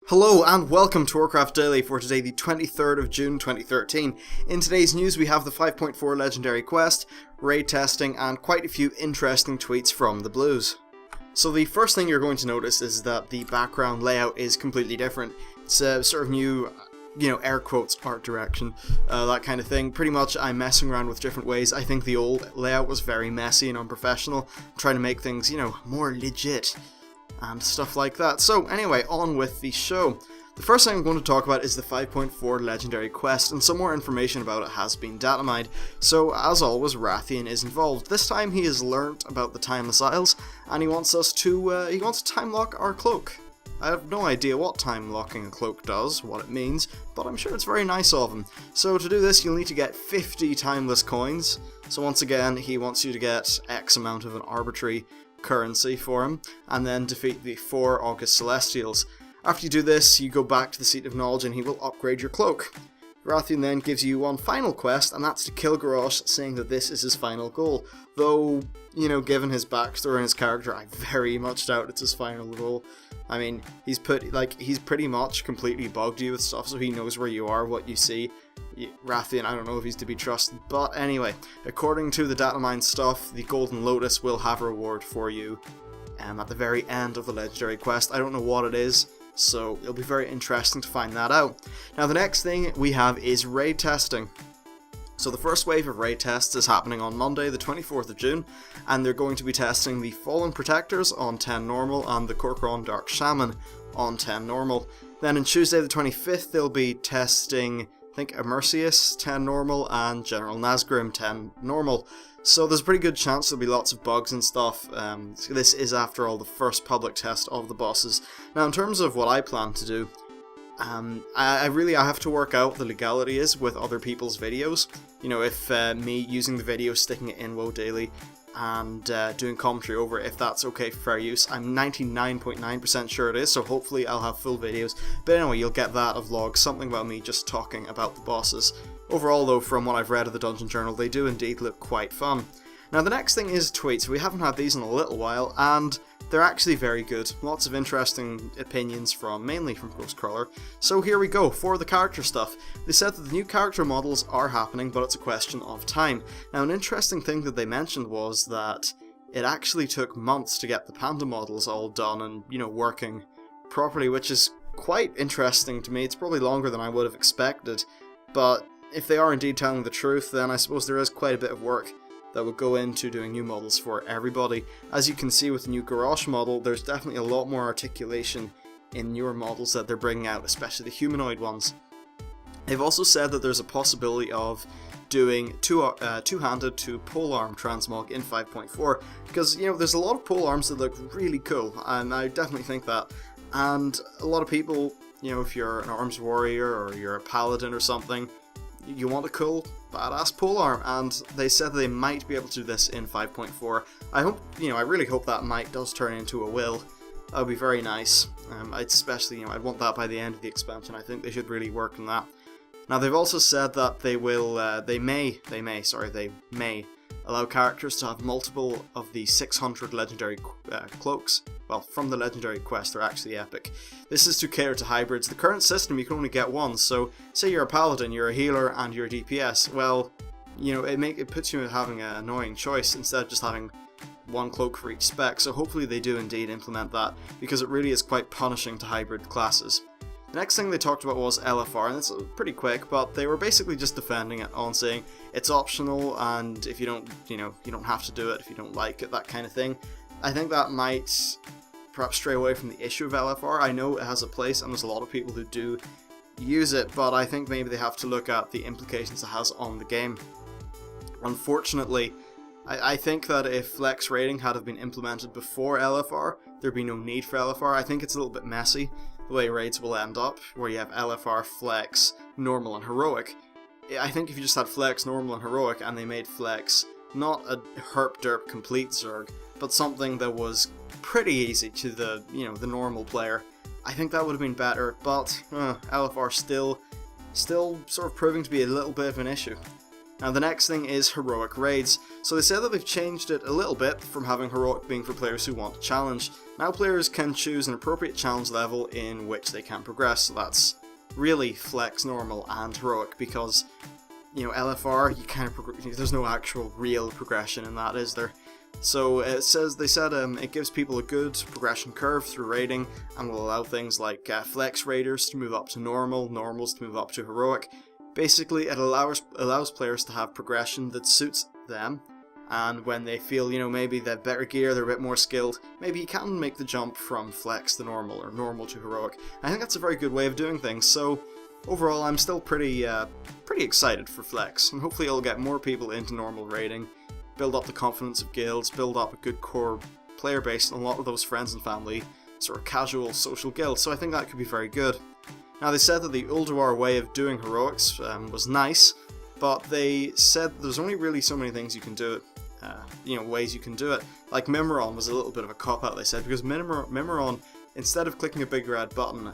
Hello and welcome to Warcraft Daily for today, the 23rd of June 2013. In today's news we have the 5.4 Legendary Quest, raid testing, and quite a few interesting tweets from the Blues. So the first thing you're going to notice is that the background layout is completely different. It's a sort of new, air quotes, art direction, that kind of thing. Pretty much I'm messing around with different ways. I think the old layout was very messy and unprofessional. I'm trying to make things, more legit and stuff like that. So anyway, on with the show. The first thing I'm going to talk about is the 5.4 Legendary Quest, and some more information about it has been data mined. So as always, Wrathion is involved. This time he has learnt about the Timeless Isles, and he wants us to, he wants to time lock our cloak. I have no idea what time locking a cloak does, what it means, but I'm sure it's very nice of him. So to do this you'll need to get 50 timeless coins. So once again, he wants you to get X amount of an arbitrary currency for him, and then defeat the 4 August Celestials. After you do this, you go back to the Seat of Knowledge and he will upgrade your cloak. Wrathion then gives you one final quest, and that's to kill Garrosh, saying that this is his final goal. Though, given his backstory and his character, I very much doubt it's his final goal. I mean, he's pretty much completely bugged you with stuff, so he knows where you are, what you see. Wrathion, I don't know if he's to be trusted, but anyway, according to the data mine stuff, the Golden Lotus will have a reward for you at the very end of the Legendary Quest. I don't know what it is, so it'll be very interesting to find that out. Now the next thing we have is raid testing. So the first wave of raid tests is happening on Monday the 24th of June, and they're going to be testing the Fallen Protectors on 10 normal and the Corcoran Dark Shaman on 10 normal. Then on Tuesday the 25th they'll be testing, I think, Immersius 10 normal and General Nazgrim 10 normal. So there's a pretty good chance there'll be lots of bugs and stuff. This is, after all, the first public test of the bosses. Now in terms of what I plan to do, I have to work out what the legality is with other people's videos. If me using the video, sticking it in WoW Daily, and doing commentary over it, if that's okay for fair use. I'm 99.9% sure it is, so hopefully I'll have full videos. But anyway, you'll get that, a vlog, something about me just talking about the bosses. Overall though, from what I've read of the Dungeon Journal, they do indeed look quite fun. Now the next thing is tweets. We haven't had these in a little while, and they're actually very good. Lots of interesting opinions mainly from Ghostcrawler. So here we go, for the character stuff. They said that the new character models are happening, but it's a question of time. Now an interesting thing that they mentioned was that it actually took months to get the panda models all done and, working properly, which is quite interesting to me. It's probably longer than I would have expected, but if they are indeed telling the truth, then I suppose there is quite a bit of work that would go into doing new models for everybody. As you can see with the new Garrosh model, there's definitely a lot more articulation in newer models that they're bringing out, especially the humanoid ones. They've also said that there's a possibility of doing two-handed to polearm transmog in 5.4, because there's a lot of polearms that look really cool, and I definitely think that. And a lot of people, if you're an arms warrior or you're a paladin or something, you want a cool, badass polearm, and they said they might be able to do this in 5.4. I hope, I really hope that does turn into a will. That would be very nice. Especially, I'd want that by the end of the expansion. I think they should really work on that. Now they've also said that they may allow characters to have multiple of the 600 legendary cloaks. Well, from the Legendary Quest, they're actually epic. This is to cater to hybrids. The current system, you can only get one, so say you're a paladin, you're a healer, and you're a DPS, well, it puts you in having an annoying choice instead of just having one cloak for each spec, so hopefully they do indeed implement that, because it really is quite punishing to hybrid classes. The next thing they talked about was LFR, and it's pretty quick, but they were basically just defending it on saying it's optional, and if you don't, you don't have to do it if you don't like it, that kind of thing. I think that might perhaps stray away from the issue of LFR. I know it has a place, and there's a lot of people who do use it, but I think maybe they have to look at the implications it has on the game. Unfortunately, I think that if flex rating had been implemented before LFR, there'd be no need for LFR. I think it's a little bit messy the way raids will end up, where you have LFR, flex, normal, and heroic. I think if you just had flex, normal, and heroic, and they made flex not a herp-derp complete Zerg, but something that was pretty easy to the, the normal player, I think that would have been better, but LFR still sort of proving to be a little bit of an issue. Now the next thing is heroic raids. So they said that they've changed it a little bit from having heroic being for players who want to challenge. Now players can choose an appropriate challenge level in which they can progress, so that's really flex, normal, and heroic, because, you know, LFR, you kind of there's no actual real progression in that, is there? So they said it gives people a good progression curve through raiding, and will allow things like flex raiders to move up to normal, normals to move up to heroic. Basically, it allows players to have progression that suits them, and when they feel, you know, maybe they have better gear, they're a bit more skilled, maybe you can make the jump from flex to normal, or normal to heroic. I think that's a very good way of doing things, so overall I'm still pretty excited for flex, and hopefully it'll get more people into normal raiding, build up the confidence of guilds, build up a good core player base, and a lot of those friends and family, sort of casual social guilds, so I think that could be very good. Now they said that the Ulduar way of doing heroics was nice, but they said there's only really so many things you can do it, ways you can do it. Like Mimiron was a little bit of a cop-out, they said, because Mimiron, instead of clicking a big red button,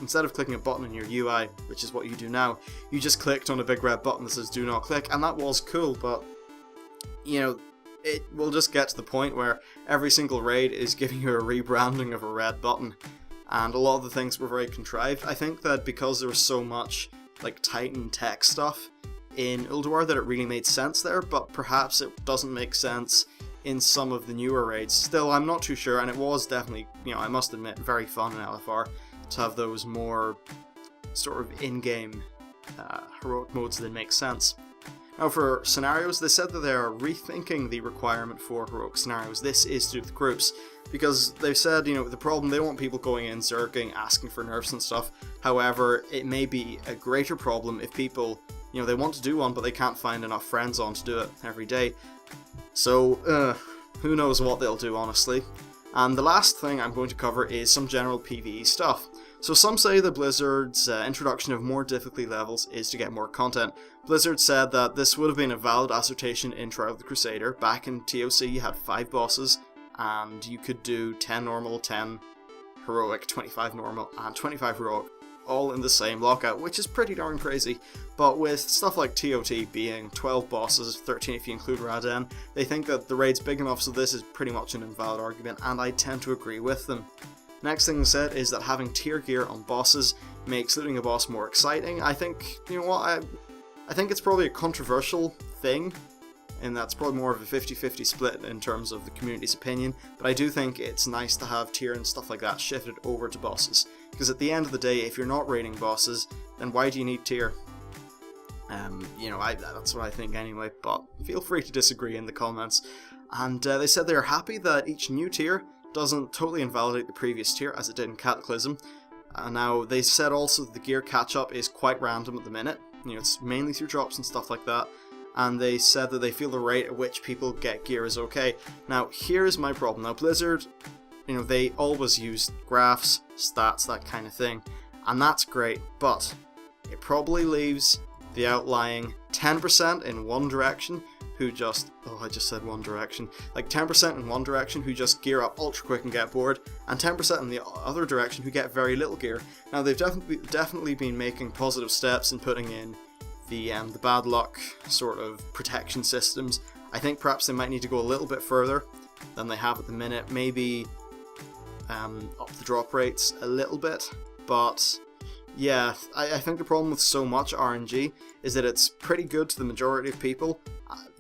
instead of clicking a button in your UI, which is what you do now, you just clicked on a big red button that says do not click, and that was cool, but, you know, it will just get to the point where every single raid is giving you a rebranding of a red button, and a lot of the things were very contrived. I think that because there was so much, like, Titan tech stuff in Ulduar that it really made sense there, but perhaps it doesn't make sense in some of the newer raids. Still, I'm not too sure, and it was definitely, you know, I must admit, very fun in LFR to have those more sort of in-game heroic modes that make sense. Now for scenarios, they said that they are rethinking the requirement for heroic scenarios. This is to do with groups, because they've said, you know, the problem, they don't want people going in, zerking, asking for nerfs and stuff. However, it may be a greater problem if people, you know, they want to do one, but they can't find enough friends on to do it every day. So, who knows what they'll do, honestly. And the last thing I'm going to cover is some general PvE stuff. So some say that Blizzard's introduction of more difficulty levels is to get more content. Blizzard said that this would have been a valid assertion in Trial of the Crusader. Back in TOC you had 5 bosses, and you could do 10 normal, 10 heroic, 25 normal, and 25 heroic, all in the same lockout, which is pretty darn crazy. But with stuff like TOT being 12 bosses, 13 if you include Raden, they think that the raid's big enough, so this is pretty much an invalid argument, and I tend to agree with them. Next thing said is that having tier gear on bosses makes looting a boss more exciting. I think, you know what, I think it's probably a controversial thing, and that's probably more of a 50-50 split in terms of the community's opinion, but I do think it's nice to have tier and stuff like that shifted over to bosses, because at the end of the day, if you're not raiding bosses, then why do you need tier? You know, that's what I think anyway, but feel free to disagree in the comments. And they said they're happy that each new tier doesn't totally invalidate the previous tier, as it did in Cataclysm. Now, they said also that the gear catch-up is quite random at the minute. You know, it's mainly through drops and stuff like that. And they said that they feel the rate at which people get gear is okay. Now, here's my problem. Now, Blizzard, you know, they always use graphs, stats, that kind of thing. And that's great, but it probably leaves the outlying 10% in one direction who just, oh, I just said one direction, like 10% in one direction who just gear up ultra quick and get bored, and 10% in the other direction who get very little gear. Now, they've definitely been making positive steps in putting in the bad luck sort of protection systems. I think perhaps they might need to go a little bit further than they have at the minute, maybe up the drop rates a little bit, but yeah, I think the problem with so much RNG is that it's pretty good to the majority of people,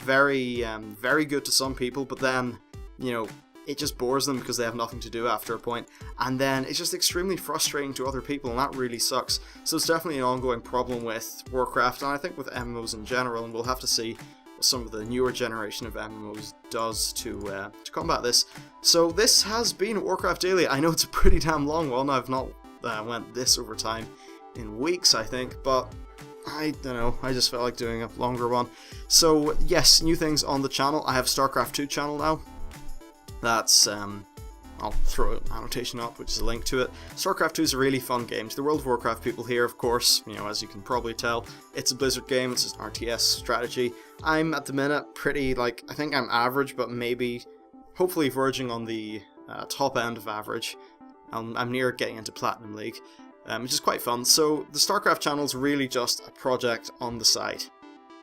very good to some people, but then, you know, it just bores them because they have nothing to do after a point, and then it's just extremely frustrating to other people, and that really sucks. So it's definitely an ongoing problem with Warcraft, and I think with MMOs in general, and we'll have to see what some of the newer generation of MMOs does to combat this. So this has been Warcraft Daily. I know it's a pretty damn long one. I've not went this over time in weeks, I think, but I don't know, I just felt like doing a longer one. So yes, new things on the channel. I have a StarCraft 2 channel now. That's, I'll throw an annotation up, which is a link to it. StarCraft 2 is a really fun game. To the World of Warcraft people here, of course, you know, as you can probably tell, it's a Blizzard game, it's an RTS strategy. I'm, at the minute, pretty, like, I think I'm average, but maybe, hopefully verging on the top end of average. I'm near getting into Platinum League, which is quite fun. So the StarCraft channel is really just a project on the side.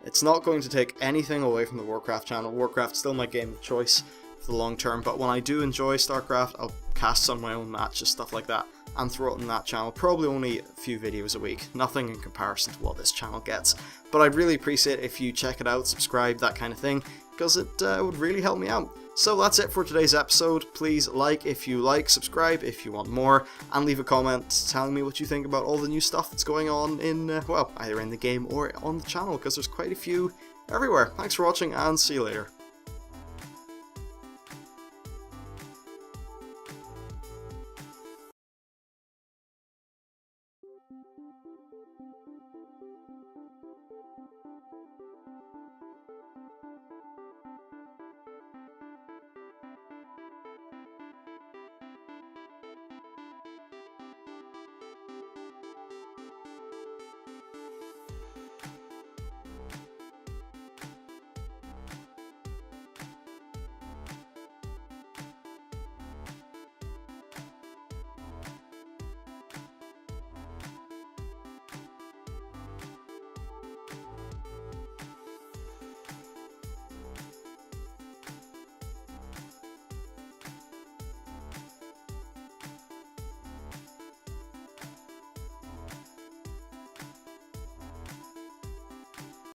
It's not going to take anything away from the Warcraft channel. Warcraft's still my game of choice for the long term, but when I do enjoy StarCraft, I'll cast on my own matches, stuff like that, and throw it on that channel. Probably only a few videos a week, nothing in comparison to what this channel gets. But I'd really appreciate if you check it out, subscribe, that kind of thing, because it would really help me out. So that's it for today's episode. Please like if you like, subscribe if you want more, and leave a comment telling me what you think about all the new stuff that's going on in, well, either in the game or on the channel, because there's quite a few everywhere. Thanks for watching, and see you later.